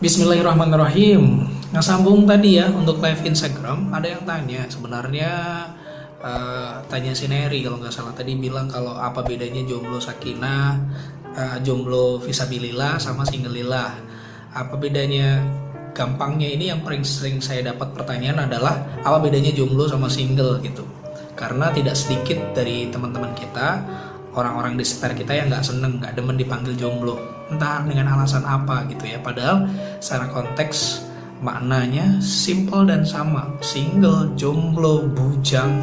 Bismillahirrahmanirrahim. Ngesambung tadi ya untuk live Instagram, ada yang tanya sebenarnya tanya si Neri kalau nggak salah tadi bilang kalau apa bedanya jomblo sakinah, jomblo visabilillah sama singlelillah. Apa bedanya? Gampangnya ini yang paling sering saya dapat pertanyaan adalah apa bedanya jomblo sama single gitu. Karena tidak sedikit dari teman-teman kita, orang-orang di sekitar kita yang nggak seneng, nggak demen dipanggil jomblo, entah dengan alasan apa gitu ya. Padahal secara konteks maknanya simple dan sama. Single, jomblo, bujang,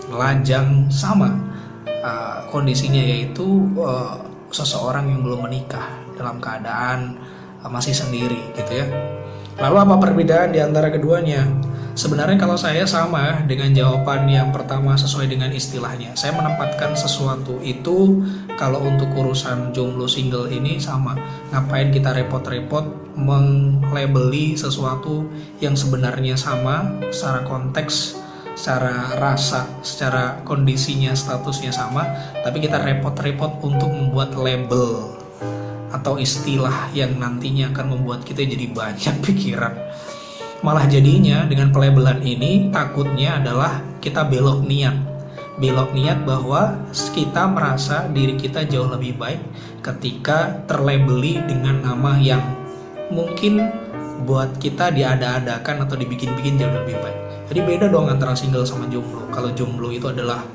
lajang sama. Kondisinya yaitu seseorang yang belum menikah dalam keadaan masih sendiri gitu ya. Lalu apa perbedaan di antara keduanya? Sebenarnya kalau saya sama dengan jawaban yang pertama sesuai dengan istilahnya. Saya menempatkan sesuatu itu kalau untuk urusan jomblo single ini sama. Ngapain kita repot-repot menglabeli sesuatu yang sebenarnya sama secara konteks, secara rasa, secara kondisinya, statusnya sama, tapi kita repot-repot untuk membuat label atau istilah yang nantinya akan membuat kita jadi banyak pikiran. Malah jadinya dengan pelabelan ini takutnya adalah kita belok niat bahwa kita merasa diri kita jauh lebih baik ketika terlabeli dengan nama yang mungkin buat kita diada-adakan atau dibikin-bikin jauh lebih baik. Jadi beda dong antara single sama jomblo. Kalau jomblo itu adalah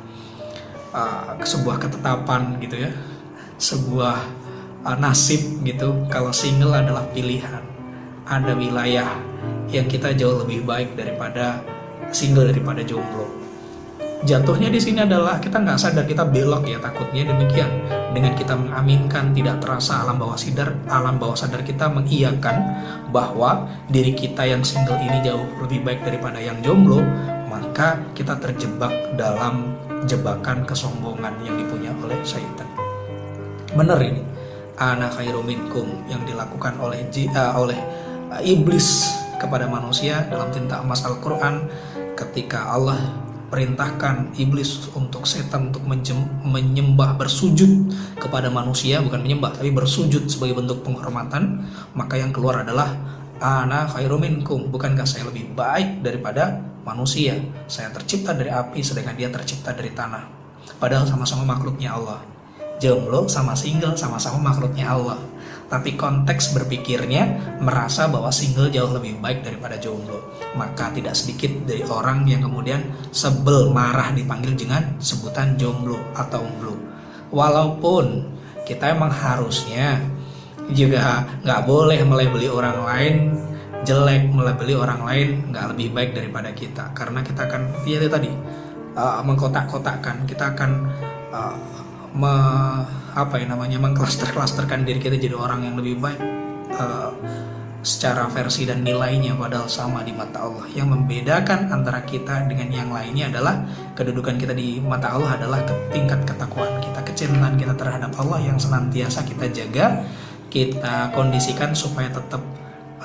sebuah ketetapan gitu ya, sebuah nasib gitu. Kalau single adalah pilihan, ada wilayah yang kita jauh lebih baik daripada single, daripada jomblo. Jatuhnya di sini adalah kita nggak sadar kita belok ya, takutnya demikian. Dengan kita mengaminkan tidak terasa alam bawah sadar kita mengiyakan bahwa diri kita yang single ini jauh lebih baik daripada yang jomblo, maka kita terjebak dalam jebakan kesombongan yang dipunya oleh syaitan. Bener ini, ana khairum minkum yang dilakukan oleh iblis kepada manusia dalam tinta emas Al-Quran, ketika Allah perintahkan iblis untuk setan untuk menyembah, bersujud kepada manusia, bukan menyembah tapi bersujud sebagai bentuk penghormatan, maka yang keluar adalah ana khairum minkum, bukankah saya lebih baik daripada manusia? Saya tercipta dari api sedangkan dia tercipta dari tanah, padahal sama-sama makhluknya Allah. Jomblo sama single sama-sama makhluknya Allah, tapi konteks berpikirnya merasa bahwa single jauh lebih baik daripada jomblo. Maka tidak sedikit dari orang yang kemudian sebel, marah dipanggil dengan sebutan jomblo atau umblo. Walaupun kita emang harusnya juga nggak boleh melabeli orang lain jelek, melabeli orang lain nggak lebih baik daripada kita, karena kita akan mengkotak-kotakkan, kita akan mengklaster-klasterkan diri kita jadi orang yang lebih baik secara versi dan nilainya, padahal sama di mata Allah. Yang membedakan antara kita dengan yang lainnya adalah kedudukan kita di mata Allah adalah tingkat ketakwaan kita, kecintaan kita terhadap Allah yang senantiasa kita jaga, kita kondisikan supaya tetap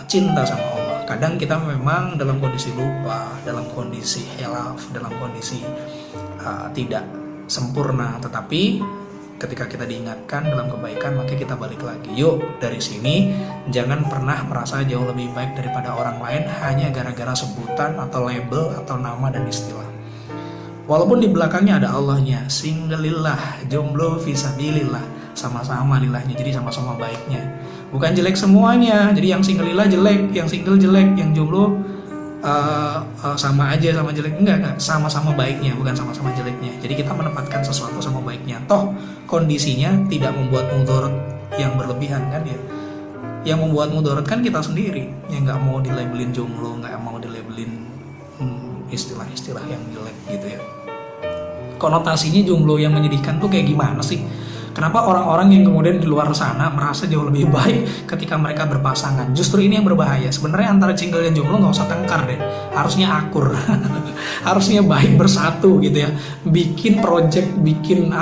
cinta sama Allah. Kadang kita memang dalam kondisi lupa, dalam kondisi hilaf, dalam kondisi tidak sempurna, tetapi ketika kita diingatkan dalam kebaikan maka kita balik lagi. Yuk dari sini jangan pernah merasa jauh lebih baik daripada orang lain hanya gara-gara sebutan atau label atau nama dan istilah. Walaupun di belakangnya ada Allahnya, singlelillah, jomblo visabilillah, sama-sama lillahnya, jadi sama-sama baiknya. Bukan jelek semuanya, jadi yang singlelillah jelek, yang single jelek, yang jomblo sama aja sama jelek. Enggak, sama-sama baiknya, bukan sama-sama jeleknya. Jadi kita menempatkan sesuatu sama baiknya, toh kondisinya tidak membuat mudarat yang berlebihan kan ya. Yang membuat mudarat kan kita sendiri yang nggak mau dilabelin jomblo, nggak mau dilabelin istilah-istilah yang jelek gitu ya. Konotasinya jomblo yang menyedihkan tuh kayak gimana sih? Kenapa orang-orang yang kemudian di luar sana merasa jauh lebih baik ketika mereka berpasangan? Justru ini yang berbahaya. Sebenarnya antara single dan jomblo nggak usah tengkar deh. Harusnya akur, harusnya baik bersatu gitu ya. Bikin project, bikin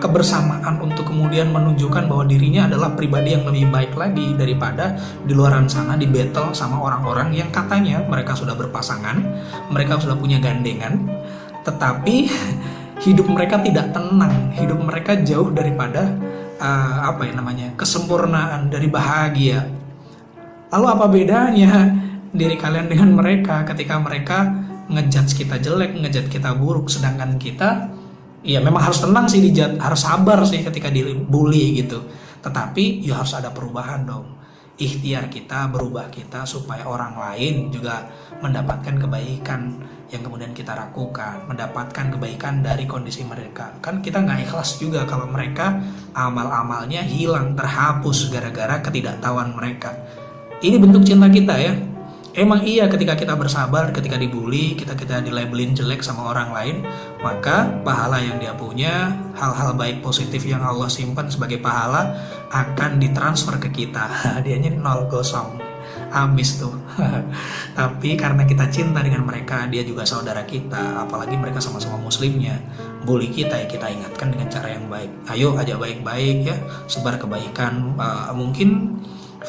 kebersamaan untuk kemudian menunjukkan bahwa dirinya adalah pribadi yang lebih baik lagi daripada di luaran sana di battle sama orang-orang yang katanya mereka sudah berpasangan, mereka sudah punya gandengan, tetapi hidup mereka tidak tenang, hidup mereka jauh daripada kesempurnaan dari bahagia. Lalu apa bedanya diri kalian dengan mereka ketika mereka ngejudge kita jelek, ngejudge kita buruk, sedangkan kita ya memang harus tenang sih dijudge, harus sabar sih ketika dibully gitu. Tetapi ya harus ada perubahan dong. Ikhtiar kita, berubah kita supaya orang lain juga mendapatkan kebaikan yang kemudian kita lakukan, mendapatkan kebaikan dari kondisi mereka. Kan kita nggak ikhlas juga kalau mereka amal-amalnya hilang, terhapus gara-gara ketidaktahuan mereka. Ini bentuk cinta kita ya. Emang iya ketika kita bersabar, ketika dibully, kita dilabelin jelek sama orang lain, maka pahala yang dia punya, hal-hal baik positif yang Allah simpan sebagai pahala akan ditransfer ke kita. Dianya 0 kosong, habis tuh. Tapi karena kita cinta dengan mereka, dia juga saudara kita, apalagi mereka sama-sama muslimnya, bully kita ya kita ingatkan dengan cara yang baik. Ayo aja baik-baik ya, sebar kebaikan. Mungkin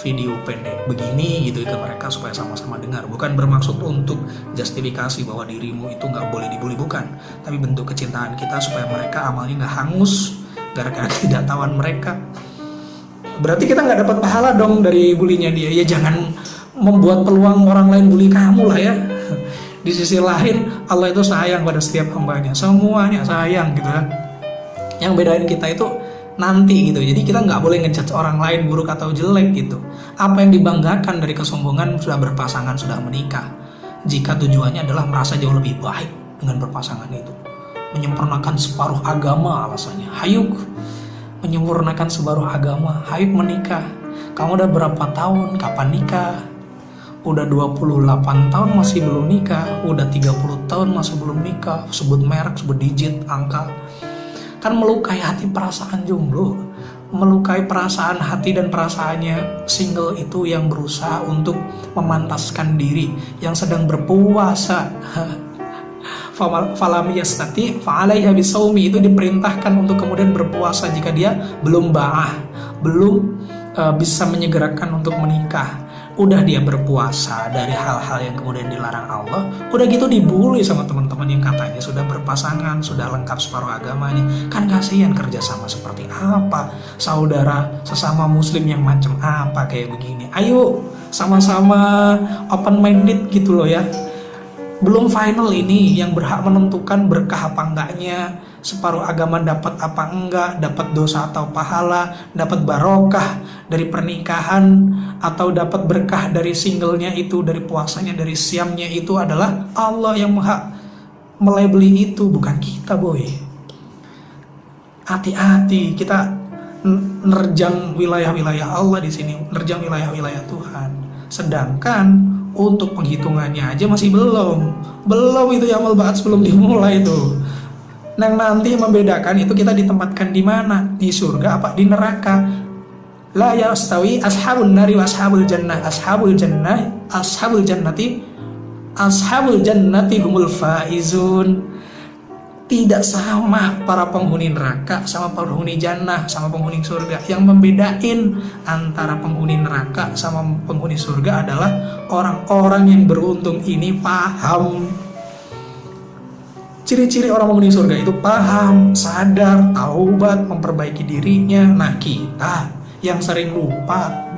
video pendek begini gitu ke mereka supaya sama-sama dengar, bukan bermaksud untuk justifikasi bahwa dirimu itu nggak boleh dibully, bukan, tapi bentuk kecintaan kita supaya mereka amalnya nggak hangus gara-gara ketidaktahuan mereka. Berarti kita nggak dapat pahala dong dari bulinya dia. Ya jangan membuat peluang orang lain bully kamu lah ya. Di sisi lain Allah itu sayang pada setiap hambanya, semuanya sayang gitu kan. Yang bedain kita itu nanti gitu. Jadi kita nggak boleh ngejudge orang lain buruk atau jelek gitu. Apa yang dibanggakan dari kesombongan sudah berpasangan, sudah menikah, jika tujuannya adalah merasa jauh lebih baik dengan berpasangan itu, menyempurnakan separuh agama alasannya. Hayuk menyempurnakan separuh agama, hayuk menikah. Kamu udah berapa tahun, kapan nikah? Udah 28 tahun masih belum nikah, udah 30 tahun masih belum nikah. Sebut merek, sebut digit, angka. Kan melukai hati perasaan jomblo, melukai perasaan hati dan perasaannya single itu yang berusaha untuk memantaskan diri, yang sedang berpuasa. Falam yastati fa'alaiha bisawmi, itu diperintahkan untuk kemudian berpuasa jika dia belum ba'ah, belum bisa menyegerakan untuk menikah. Udah dia berpuasa dari hal-hal yang kemudian dilarang Allah, udah gitu dibully sama teman-teman yang katanya sudah berpasangan, sudah lengkap separuh agamanya. Kan kasihan kerjasama seperti apa, saudara sesama muslim yang macam apa kayak begini. Ayo sama-sama open minded gitu loh ya. Belum final ini yang berhak menentukan berkah apa enggaknya, separuh agama dapat apa enggak, dapat dosa atau pahala, dapat barokah dari pernikahan atau dapat berkah dari singlenya itu, dari puasanya, dari siamnya itu adalah Allah yang berhak melabeli itu, bukan kita boy. Hati-hati, kita nerjang wilayah-wilayah Allah di sini, nerjang wilayah-wilayah Tuhan. Sedangkan untuk penghitungannya aja masih belum itu ya, amal ba'at sebelum dimulai itu. Yang nanti membedakan itu kita ditempatkan di mana, di surga apa di neraka. La yastawi ashabun nari wa ashabul jannah, ashabul jannati humul faizun. Tidak sama para penghuni neraka sama penghuni jannah sama penghuni surga. Yang membedain antara penghuni neraka sama penghuni surga adalah orang-orang yang beruntung ini paham. Ciri-ciri orang penghuni surga itu paham, sadar, taubat, memperbaiki dirinya. Nah kita yang sering lupa,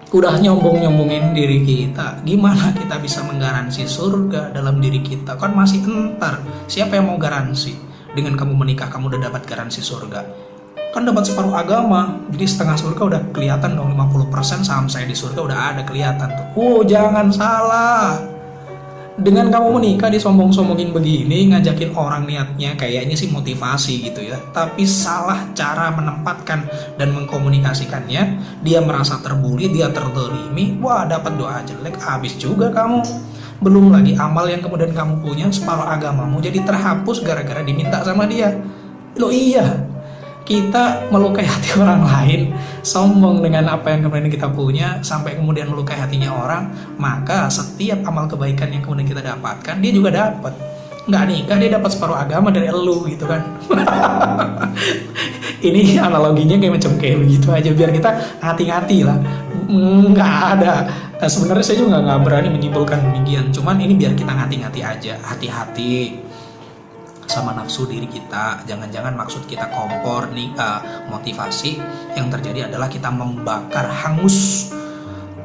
udah nyombong-nyombongin diri kita, gimana kita bisa menggaransi surga dalam diri kita? Kan masih entar. Siapa yang mau garansi? Dengan kamu menikah kamu udah dapat garansi surga? Kan dapat separuh agama, jadi setengah surga udah kelihatan dong. 50% saham saya di surga udah ada kelihatan tuh. Jangan salah. Dengan kamu menikah disombong-sombongin begini, ngajakin orang niatnya kayaknya sih motivasi gitu ya, tapi salah cara menempatkan dan mengkomunikasikannya. Dia merasa terbuli, dia terzalimi, wah dapat doa jelek, habis juga kamu. Belum lagi amal yang kemudian kamu punya, separuh agamamu jadi terhapus gara-gara diminta sama dia. Loh iya, kita melukai hati orang lain, sombong dengan apa yang kemudian kita punya, sampai kemudian melukai hatinya orang, maka setiap amal kebaikan yang kemudian kita dapatkan, dia juga dapat. Nggak nikah, dia dapat separuh agama dari elu gitu kan. Ini analoginya kayak begitu aja, biar kita hati-hati lah. Nggak ada. Sebenarnya saya juga nggak berani menyimpulkan demikian, cuman ini biar kita hati-hati aja, hati-hati. sama nafsu diri kita. Jangan-jangan maksud kita kompor nih, motivasi. Yang terjadi adalah kita membakar hangus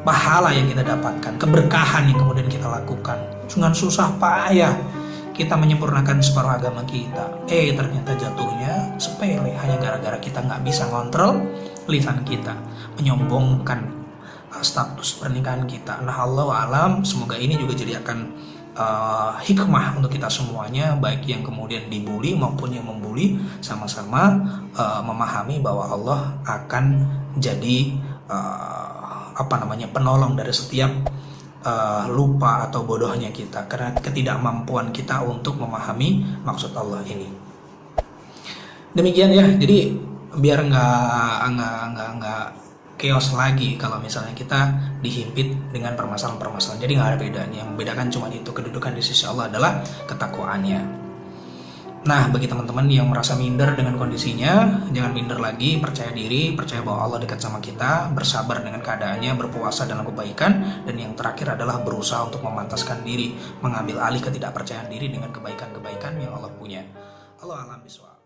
pahala yang kita dapatkan, keberkahan yang kemudian kita lakukan. Dengan susah payah kita menyempurnakan separuh agama kita, ternyata jatuhnya sepele hanya gara-gara kita nggak bisa ngontrol lisan kita, menyombongkan status pernikahan kita. Nah, Allah alam, semoga ini juga jadi akan hikmah untuk kita semuanya, baik yang kemudian dibully maupun yang membuli, sama-sama memahami bahwa Allah akan jadi penolong dari setiap lupa atau bodohnya kita, karena ketidakmampuan kita untuk memahami maksud Allah ini. Demikian ya, jadi biar nggak chaos lagi kalau misalnya kita dihimpit dengan permasalahan-permasalahan. Jadi nggak ada bedanya. Yang membedakan cuma itu, kedudukan di sisi Allah adalah ketakwaannya. Nah, bagi teman-teman yang merasa minder dengan kondisinya, jangan minder lagi, percaya diri, percaya bahwa Allah dekat sama kita, bersabar dengan keadaannya, berpuasa dalam kebaikan, dan yang terakhir adalah berusaha untuk memantaskan diri, mengambil alih ketidakpercayaan diri dengan kebaikan-kebaikan yang Allah punya. Allah alam bisawab.